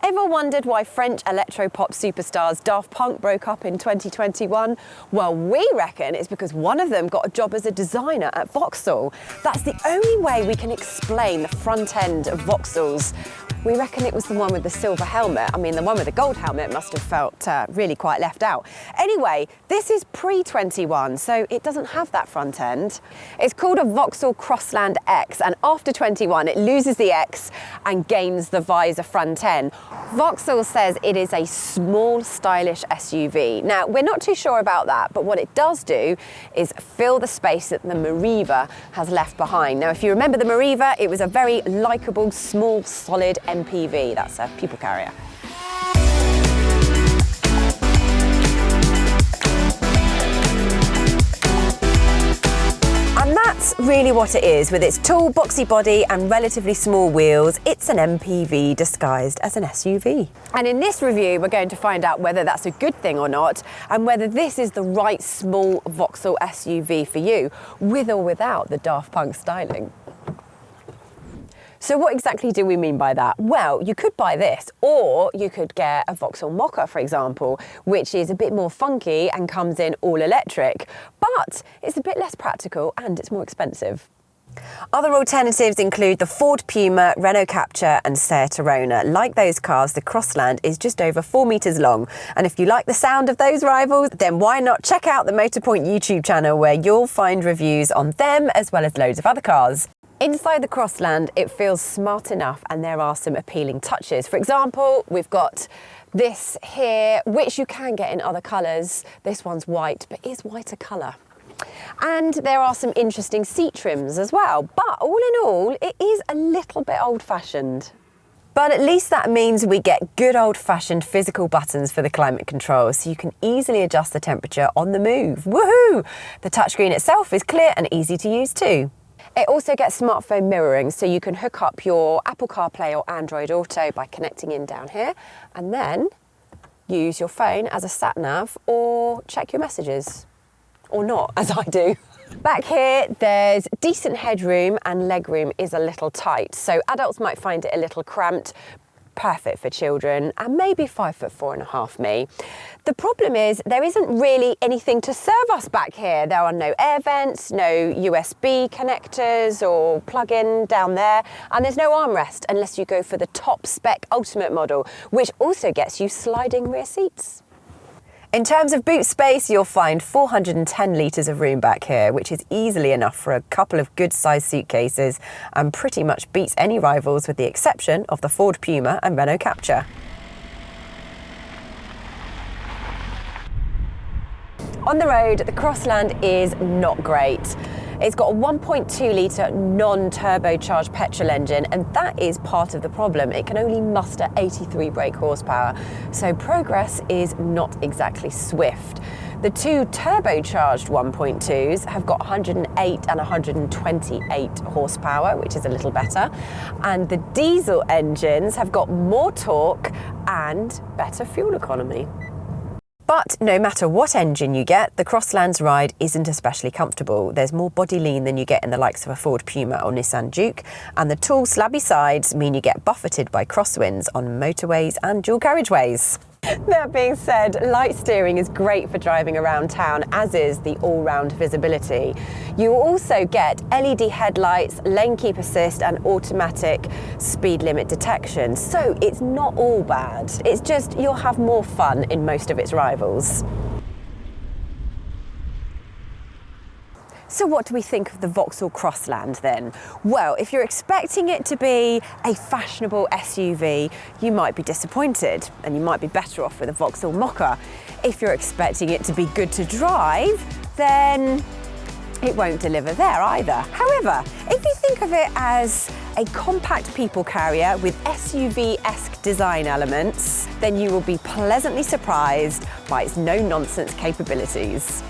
Ever wondered why French electropop superstars Daft Punk broke up in 2021? Well, we reckon it's because one of them got a job as a designer at Vauxhall. That's the only way we can explain the front end of Vauxhall's. We reckon it was the one with the silver helmet. I mean, the one with the gold helmet must have felt really quite left out. Anyway, this is pre-21, so it doesn't have that front end. It's called a Vauxhall Crossland X, and after 21, it loses the X and gains the visor front end. Vauxhall says it is a small, stylish SUV. Now, we're not too sure about that, but what it does do is fill the space that the Meriva has left behind. Now, if you remember the Meriva, it was a very likeable, small, solid MPV. That's a people carrier. And that's really what it is. With its tall, boxy body and relatively small wheels, it's an MPV disguised as an SUV. And in this review, we're going to find out whether that's a good thing or not, and whether this is the right small Vauxhall SUV for you, with or without the Daft Punk styling. So what exactly do we mean by that? Well, you could buy this, or you could get a Vauxhall Mocha, for example, which is a bit more funky and comes in all electric, but it's a bit less practical and it's more expensive. Other alternatives include the Ford Puma, Renault Captur and Seat Torona. Like those cars, the Crossland is just over 4 metres long. And if you like the sound of those rivals, then why not check out the Motorpoint YouTube channel, where you'll find reviews on them as well as loads of other cars. Inside the Crossland, it feels smart enough and there are some appealing touches. For example, we've got this here, which you can get in other colours. This one's white, but is white a colour? And there are some interesting seat trims as well. But all in all, it is a little bit old-fashioned. But at least that means we get good old-fashioned physical buttons for the climate control, so you can easily adjust the temperature on the move. Woohoo! The touchscreen itself is clear and easy to use too. It also gets smartphone mirroring, so you can hook up your Apple CarPlay or Android Auto by connecting in down here, and then use your phone as a sat-nav or check your messages. Or not, as I do. Back here, there's decent headroom and legroom is a little tight, so adults might find it a little cramped. Perfect for children, and maybe 5'4.5" me. The problem is there isn't really anything to serve us back here. There are no air vents, no USB connectors or plug-in down there, and there's no armrest unless you go for the top spec Ultimate model, which also gets you sliding rear seats. In terms of boot space, you'll find 410 litres of room back here, which is easily enough for a couple of good-sized suitcases and pretty much beats any rivals with the exception of the Ford Puma and Renault Captur. On the road, the Crossland is not great. It's got a 1.2 litre non-turbocharged petrol engine, and that is part of the problem. It can only muster 83 brake horsepower, so progress is not exactly swift. The two turbocharged 1.2s have got 108 and 128 horsepower, which is a little better, and the diesel engines have got more torque and better fuel economy. But no matter what engine you get, the Crossland's ride isn't especially comfortable. There's more body lean than you get in the likes of a Ford Puma or Nissan Juke, and the tall, slabby sides mean you get buffeted by crosswinds on motorways and dual carriageways. That being said, light steering is great for driving around town, as is the all-round visibility. You also get LED headlights, lane keep assist and automatic speed limit detection, so it's not all bad. It's just you'll have more fun in most of its rivals. So what do we think of the Vauxhall Crossland then? Well, if you're expecting it to be a fashionable SUV, you might be disappointed, and you might be better off with a Vauxhall Mocha. If you're expecting it to be good to drive, then it won't deliver there either. However, if you think of it as a compact people carrier with SUV-esque design elements, then you will be pleasantly surprised by its no-nonsense capabilities.